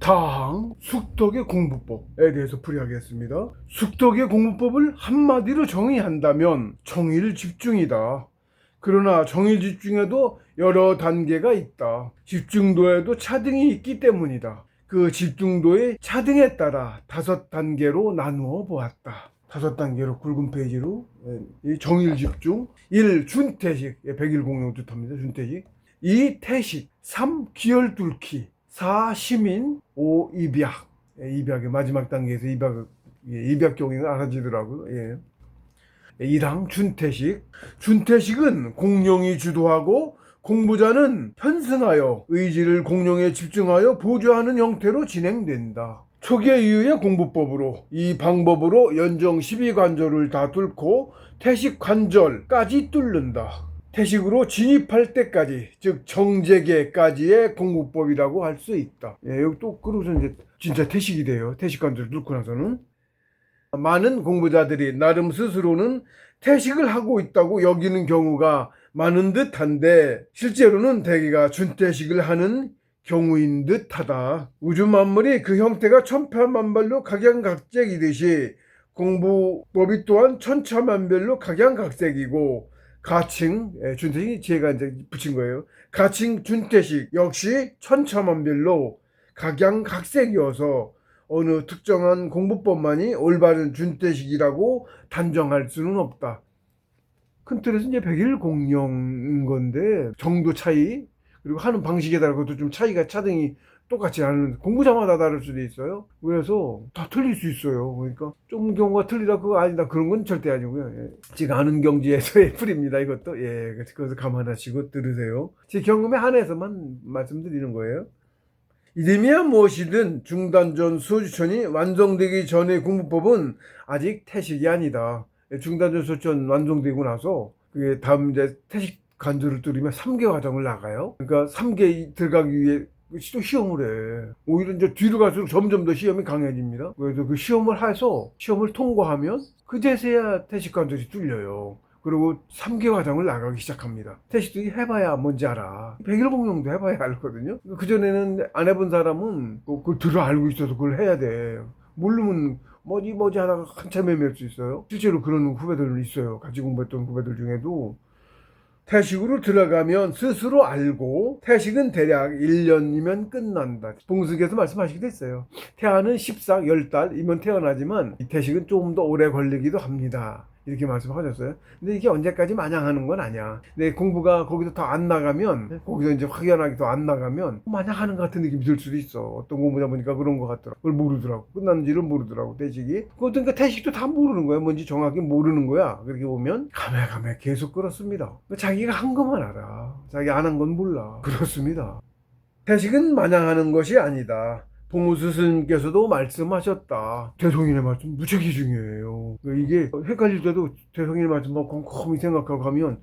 다항 숙덕의 공부법에 대해서 풀이하겠습니다. 숙덕의 공부법을 한마디로 정의한다면 정일집중이다. 그러나 정일집중에도 여러 단계가 있다. 집중도에도 차등이 있기 때문이다. 그 집중도의 차등에 따라 5단계로 나누어 보았다. 5단계로 굵은 페이지로 이 정일집중 1. 준태식 100일 공용 뜻합니다. 준태식 2. 태식 3. 기혈뚫기 4. 시민 5. 입약 입약의 마지막 단계에서 입약 경위가 알아지더라고요. 1항 준태식 준태식은 공룡이 주도하고 공부자는 편승하여 의지를 공룡에 집중하여 보조하는 형태로 진행된다. 초기의 이후의 공부법으로 이 방법으로 연정 12관절을 다 뚫고 태식 관절까지 뚫는다. 태식으로 진입할 때까지, 즉 정제계까지의 공부법이라고 할 수 있다. 여기 또 그러고서 이제 진짜 태식이 돼요. 태식 관절을 뚫고 나서는. 많은 공부자들이 나름 스스로는 태식을 하고 있다고 여기는 경우가 많은 듯한데 실제로는 대개가 준태식을 하는 경우인 듯하다. 우주 만물이 그 형태가 천차만별로 각양각색이듯이 공부법이 또한 천차만별로 각양각색이고 가칭 준태식이 제가 이제 붙인 거예요. 가칭 준태식 역시 천차만별로 각양각색이어서 어느 특정한 공부법만이 올바른 준태식이라고 단정할 수는 없다. 큰 틀에서 이제 100일 공령인 건데 정도 차이 그리고 하는 방식에 따라 그것도 좀 차이가 차등이 똑같지 않은 공부자마다 다를 수도 있어요. 그래서 다 틀릴 수 있어요. 그러니까 좀 경우가 틀리다 그거 아니다 그런 건 절대 아니고요. 지금 아는 경지에서의 풀입니다. 이것도 그래서 감안하시고 들으세요. 제 경험에 한해서만 말씀드리는 거예요. 이름이야 무엇이든 중단전 소주천이 완성되기 전의 공부법은 아직 태식이 아니다. 중단전 소주천 완성되고 나서 그게 다음 이제 태식 관절을 뚫으면 3개 과정을 나가요. 그러니까 3개 들어가기 위해 또 시험을 해. 오히려 이제 뒤로 갈수록 점점 더 시험이 강해집니다. 그래서 그 시험을 해서 시험을 통과하면 그제서야 태식 관절이 뚫려요. 그리고 3개 과정을 나가기 시작합니다. 태식도 해봐야 뭔지 알아. 100일 공룡도 해봐야 알거든요. 그전에는 안 해본 사람은 그걸 들어 알고 있어서 그걸 해야 돼. 모르면 뭐지 하다가 한참 헤맬 수 있어요. 실제로 그런 후배들은 있어요. 같이 공부했던 후배들 중에도. 태식으로 들어가면 스스로 알고 태식은 대략 1년이면 끝난다. 봉숙에서 말씀하시기도 했어요. 태아는 14, 10달이면 태어나지만 이 태식은 조금 더 오래 걸리기도 합니다. 이렇게 말씀하셨어요. 근데 이게 언제까지 마냥 하는 건 아니야. 근데 공부가 거기서 더 안 나가면, 거기서 이제 확연하게 더 안 나가면 마냥 하는 것 같은 느낌이 들 수도 있어. 어떤 공부자 보니까 그런 것 같더라고. 그걸 모르더라고. 끝났는지를 모르더라고, 태식이. 그러니까 태식도 다 모르는 거야. 뭔지 정확히 모르는 거야. 그렇게 보면 가메가메 계속 그렇습니다. 자기가 한 것만 알아. 자기 안 한 건 몰라. 그렇습니다. 태식은 마냥 하는 것이 아니다. 봉우수 스님께서도 말씀하셨다. 대성인의 말씀 무척이 중요해요. 이게 헷갈릴 때도 대성인의 말씀 곰곰이 생각하고 가면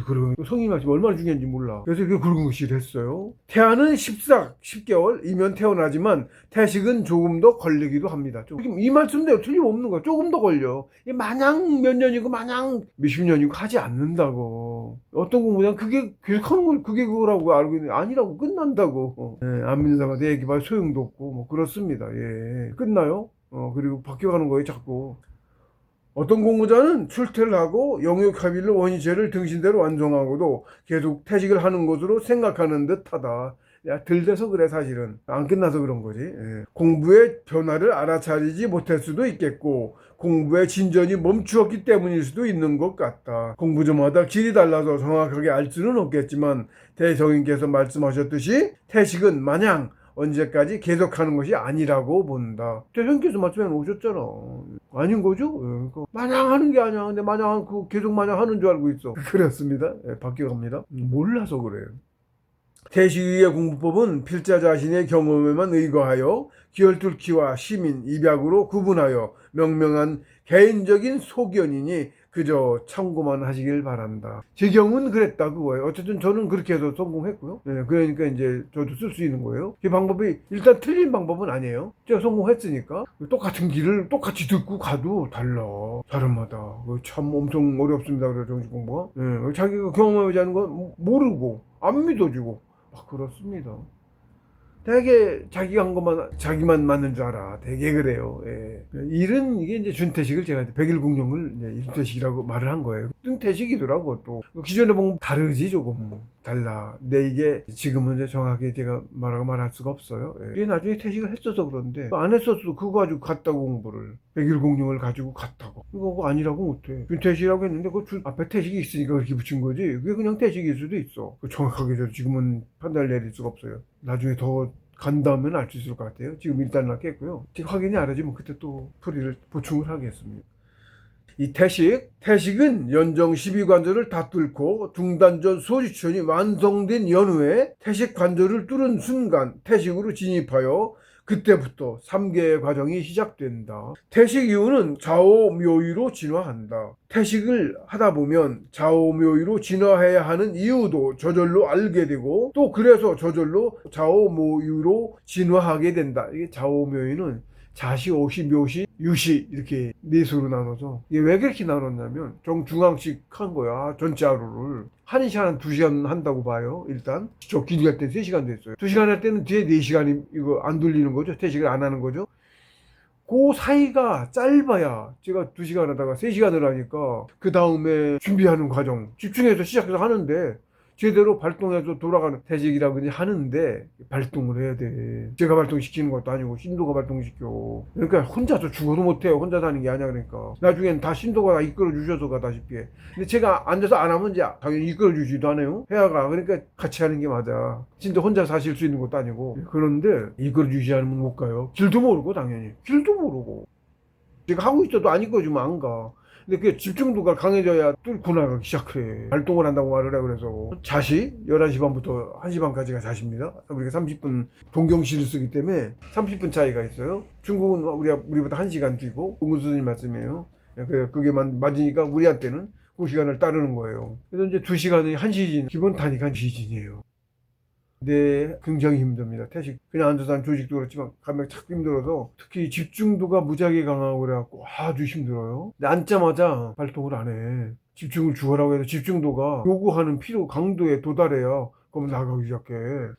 그러면 성인의 말씀 얼마나 중요한지 몰라. 그래서 그게 굵은 것이 됐어요. 태아는 10개월이면 태어나지만 태식은 조금 더 걸리기도 합니다. 지금 이 말씀대로 틀림없는 거야. 조금 더 걸려. 마냥 몇 년이고 마냥 몇십 년이고 하지 않는다고. 어떤 공부는 그게 계속 하는 건 그게 그거라고 알고 있는데 아니라고 끝난다고. 안 믿는 사람한테 얘기할 소용도 없고 뭐 그렇습니다. 끝나요. 그리고 바뀌어가는 거예요 자꾸. 어떤 공부자는 출퇴를 하고 영역 합의를 원위제를 등신대로 완성하고도 계속 태식을 하는 것으로 생각하는 듯하다. 들대서 그래 사실은. 안 끝나서 그런 거지. 공부의 변화를 알아차리지 못할 수도 있겠고 공부의 진전이 멈추었기 때문일 수도 있는 것 같다. 공부자마다 길이 달라서 정확하게 알 수는 없겠지만 대성인께서 말씀하셨듯이 태식은 마냥 언제까지 계속하는 것이 아니라고 본다. 대성인께서 말씀해 오셨잖아. 아닌 거죠? 그러니까 마냥 하는 게 아니야. 근데 마냥 계속 마냥 하는 줄 알고 있어. 그렇습니다. 바뀌어갑니다. 몰라서 그래요. 태식의 공부법은 필자 자신의 경험에만 의거하여 기혈뚫기와 시민, 입약으로 구분하여 명명한 개인적인 소견이니 그저 참고만 하시길 바란다. 제 경우는 그랬다 그거예요. 어쨌든 저는 그렇게 해서 성공했고요. 그러니까 이제 저도 쓸 수 있는 거예요. 이 방법이 일단 틀린 방법은 아니에요. 제가 성공했으니까 똑같은 길을 똑같이 듣고 가도 달라. 사람마다. 참 엄청 어렵습니다. 그래서 정식 공부가. 자기가 경험하지 않은 건 모르고 안 믿어주고. 그렇습니다. 되게 자기가 한 것만 자기만 맞는 줄 알아. 되게 그래요. 예. 일은 이게 이제 준태식을 제가 백일공룡을 이제 준태식이라고 말을 한 거예요. 준태식이더라고 또. 기존에 보면 다르지 조금 달라. 근데 이게 지금은 이제 정확하게 제가 말할 수가 없어요. 예. 이게 나중에 퇴식을 했어서 그런데 안 했었어도 그거 가지고 갔다고 공부를 백일공룡을 가지고 갔다고. 이거 아니라고 못해. 준태식이라고 했는데 그 앞에 태식이 있으니까 그렇게 붙인 거지. 그게 그냥 태식일 수도 있어. 정확하게 저 지금은 판단을 내릴 수가 없어요. 나중에 더 간다면 알 수 있을 것 같아요. 지금 일단 놨겠고요. 지금 확인이 안 하지만 그때 또 풀이를 보충을 하겠습니다. 이 태식은 연정 12관절을 다 뚫고 중단전 소지천이 완성된 연후에 태식 관절을 뚫은 순간 태식으로 진입하여 그때부터 3개의 과정이 시작된다. 태식 이후는 좌오묘의로 진화한다. 태식을 하다 보면 좌오묘의로 진화해야 하는 이유도 저절로 알게 되고 또 그래서 저절로 좌오묘의로 진화하게 된다. 이게 좌오묘의는 자시, 오시, 묘시, 유시 이렇게 네 수로 나눠서 이게 왜 그렇게 나눴냐면 정중앙식 한 거야. 전체 하루를 1시간, 2시간 한다고 봐요. 일단 저 길게 때 3시간 됐어요. 2시간 할 때는 뒤에 4시간이 이거 안 돌리는 거죠. 퇴식을 안 하는 거죠. 그 사이가 짧아야 제가 2시간 하다가 3시간을 하니까 그 다음에 준비하는 과정 집중해서 시작해서 하는데 제대로 발동해서 돌아가는 태직이라고 하는데 발동을 해야 돼. 제가 발동시키는 것도 아니고 신도가 발동시켜. 그러니까 혼자서 죽어도 못해요. 혼자 사는 게 아니야. 그러니까 나중엔 다 신도가 다 이끌어 주셔서 가다시피 해. 근데 제가 앉아서 안 하면 이제 당연히 이끌어 주지도 않아요. 해야가. 그러니까 같이 하는 게 맞아. 신도 혼자 사실 수 있는 것도 아니고. 그런데 이끌어 주지 않으면 못 가요. 길도 모르고 당연히. 길도 모르고. 제가 하고 있어도 안 이끌어주면 안 가. 근데 그 집중도가 강해져야 뚫고 나가기 시작해. 발동을 한다고 말을 해. 그래서 자시 11시 반부터 1시 반까지가 자시입니다. 우리가 30분 동경시를 쓰기 때문에 30분 차이가 있어요. 중국은 우리보다 1시간 뒤고 공군수님 말씀이에요. 그게 맞으니까 우리한테는 그 시간을 따르는 거예요. 그래서 이제 2시간이 1시즌 기본 타니까 1시즌이에요. 네, 굉장히 힘듭니다. 태식 그냥 앉아서 한 조직도 그렇지만 가면 참 힘들어서 특히 집중도가 무지하게 강하고 그래갖고 아주 힘들어요. 근데 앉자마자 발동을 안 해. 집중을 주어라고 해서 집중도가 요구하는 피로 강도에 도달해야 그러면 나가기 시작해.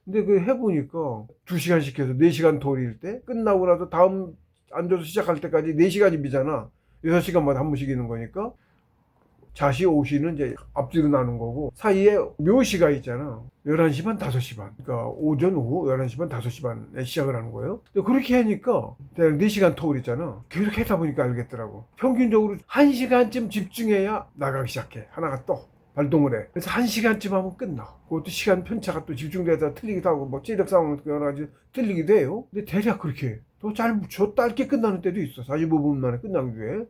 근데 그 해보니까 2시간씩 해서 4시간 돌릴 때 끝나고 나서 다음 앉아서 시작할 때까지 4시간이잖아. 6시간마다 한 번씩 있는 거니까 자시, 오시는 이제 앞뒤로 나눈 거고 사이에 묘시가 있잖아. 11시 반, 5시 반. 그러니까 오전, 오후 11시 반, 5시 반에 시작을 하는 거예요. 근데 그렇게 하니까 대략 4시간 토울 있잖아. 계속 하다 보니까 알겠더라고. 평균적으로 1시간쯤 집중해야 나가기 시작해. 하나가 또 발동을 해. 그래서 1시간쯤 하면 끝나. 그것도 시간 편차가 또 집중돼서 틀리기도 하고 뭐 체력 상황 여러 가지 틀리기도 해요. 근데 대략 그렇게 또 짧게 끝나는 때도 있어. 45분 만에 끝나기도 해.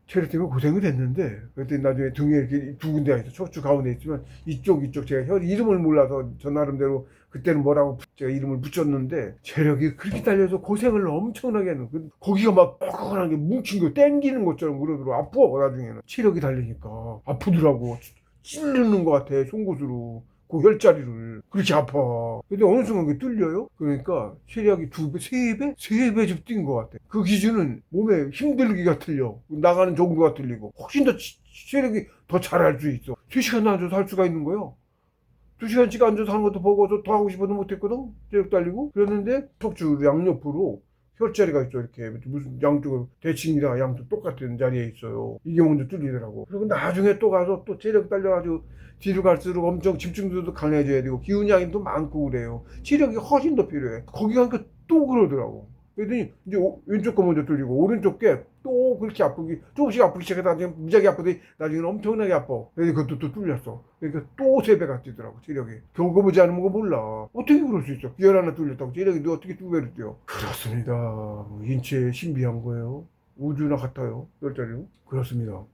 체력 때문에 고생을 했는데 그때 나중에 등에 이렇게 두 군데가 있어. 척추 가운데 있지만 이쪽 제가 혀 이름을 몰라서 저 나름대로 그때는 뭐라고 제가 이름을 붙였는데 체력이 그렇게 달려서 고생을 엄청나게 하는 거기가 막 뻐근한 게 뭉친 거 땡기는 것처럼 그러더라고. 아파. 나중에는 체력이 달리니까 아프더라고. 찌르는 것 같아 송곳으로 그 혈자리를. 그렇게 아파. 근데 어느 순간 그게 뚫려요. 그러니까 체력이 2배, 3배? 3배 뛴 것 같아. 그 기준은 몸에 힘들기가 틀려. 나가는 정도가 틀리고 훨씬 더 체력이 더 잘할 수 있어. 3시간 앉아서 할 수가 있는 거예요. 2시간씩 앉아서 하는 것도 보고서 더 하고 싶어도 못했거든. 체력 달리고. 그랬는데 척추 양옆으로 혈자리가 있어. 이렇게 무슨 양쪽으로 대칭이랑 양쪽 똑같은 자리에 있어요. 이게 먼저 뚫리더라고. 그리고 나중에 또 가서 또 체력 달려가지고 뒤로 갈수록 엄청 집중도도 강해져야 되고 기운량이 또 많고 그래요. 체력이 훨씬 더 필요해. 거기 가니까 또 그러더라고. 그랬더니 이제 왼쪽 거 먼저 뚫리고 오른쪽 게 또 그렇게 아프기 조금씩 아프기 시작해서 나중에 무지하게 아프더니 나중에는 엄청나게 아파. 그래서 그것도 또 뚫렸어. 그러니까 또 3배가 뛰더라고 체력이. 겪어보지 않으면 그거 몰라. 어떻게 그럴 수 있어. 기혈 하나 뚫렸다고 체력이 너 어떻게 2배로 뛰어. 그렇습니다. 인체에 신비한 거예요. 우주나 같아요. 혈자리로. 그렇습니다.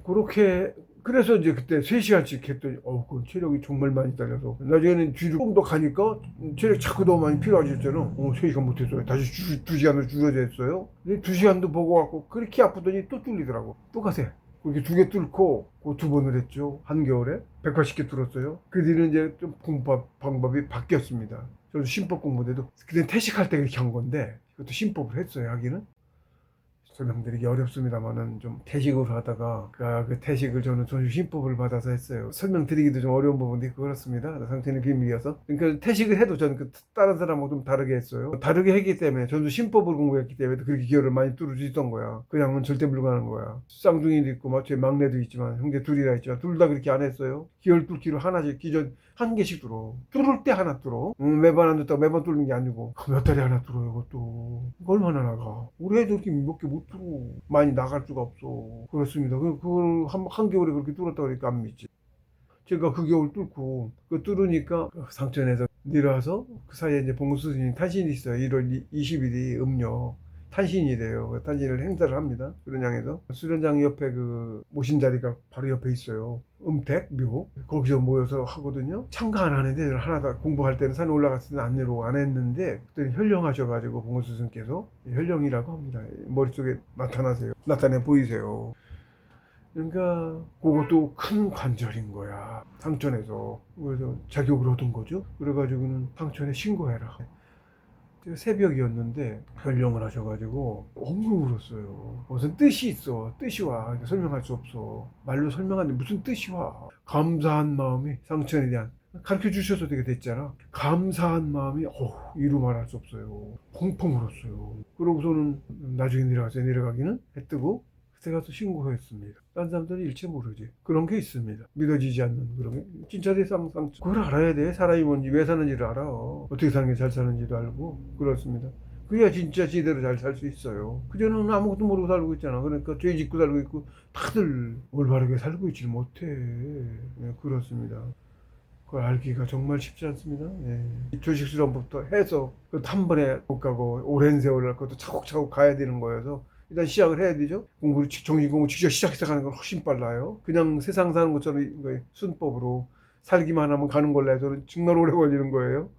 그렇게 그래서 이제 그때 3시간씩 했더니 그 체력이 정말 많이 딸려서 나중에는 뒤로 좀 더 가니까 체력이 자꾸 더 많이 필요해졌잖아. 3시간 못했어요. 다시 2시간을 줄여졌어요. 근데 2시간도 보고 갖고 그렇게 아프더니 또 뚫리더라고. 또 가세. 그렇게 2개 뚫고 그 2번을 했죠. 한겨울에 180개 뚫었어요. 그 뒤는 이제 좀 공부 방법이 바뀌었습니다. 저도 심법 공부대도 그때 퇴식할 때 그렇게 한 건데 그것도 심법을 했어요. 하기는 설명드리기 어렵습니다만은 좀 퇴직을 하다가 그 퇴직을 저는 전수신법을 받아서 했어요. 설명드리기도 좀 어려운 부분이 그렇습니다. 상태는 비밀이어서. 그러니까 퇴직을 해도 저는 다른 사람하고 좀 다르게 했어요. 다르게 했기 때문에 전수신법을 공부했기 때문에 그렇게 기회를 많이 뚫을 수 있던 거야. 그냥은 절대 불가능한 거야. 쌍둥이도 있고 제 막내도 있지만 형제 둘이나 있지만 둘 다 그렇게 안 했어요. 기회를 뚫기로 하나씩 기존 한 개씩 뚫어. 뚫을 때 하나 뚫어. 매번 안 뚫다가 매번 뚫는 게 아니고 몇 달에 하나 뚫어요. 그것도 얼마나 나가. 우리 애들 이렇게 몇 개 못 뚫어. 많이 나갈 수가 없어. 그렇습니다. 그걸 한 개월에 그렇게 뚫었다 그러니까 안 믿지. 제가 그 겨울 뚫고 그 뚫으니까 상천에서 내려와서 그 사이에 이제 봉수 스님 탄신이 있어요. 1월 20일이 음력 탄신이래요. 그 탄신을 행사를 합니다. 수련장에서 수련장 옆에 그 모신 자리가 바로 옆에 있어요. 음택 묘 거기서 모여서 하거든요. 참가 안 하는 애들 하나 다 공부할 때는 산에 올라갔을 때는 안 내려오고 안 했는데 그때 현령하셔가지고 봉수 스님께서 현령이라고 합니다. 머릿속에 나타내 보이세요. 그러니까 그것도 큰 관절인 거야. 상천에서. 그래서 자격을 얻은 거죠. 그래가지고는 상천에 신고해라. 새벽이었는데 변령을 하셔가지고 엉엉 울었어요. 무슨 뜻이 있어. 뜻이 와. 설명할 수 없어. 말로 설명하는데 무슨 뜻이 와. 감사한 마음이 상천에 대한 가르쳐 주셔서 되게 됐잖아. 감사한 마음이 이루 말할 수 없어요. 펑펑 울었어요. 그러고서는 나중에 내려가기는 해 뜨고 그때 가서 신고했습니다. 딴 사람들은 일체 모르지. 그런 게 있습니다. 믿어지지 않는 그런 게. 진짜 대상상 그걸 알아야 돼. 사람이 뭔지 왜 사는지를 알아. 어떻게 사는 게 잘 사는지도 알고 그렇습니다. 그래야 진짜 제대로 잘 살 수 있어요. 그전에는 아무것도 모르고 살고 있잖아. 그러니까 죄 짓고 살고 있고 다들 올바르게 살고 있지 못해. 네, 그렇습니다. 그걸 알기가 정말 쉽지 않습니다. 예. 조직수련부터 해서 한 번에 못 가고 오랜 세월을 그것도 차곡차곡 가야 되는 거여서 일단 시작을 해야 되죠. 정신 공부 직접 시작해서 가는 건 훨씬 빨라요. 그냥 세상 사는 것처럼 순법으로 살기만 하면 가는 걸로 해서는 정말 오래 걸리는 거예요.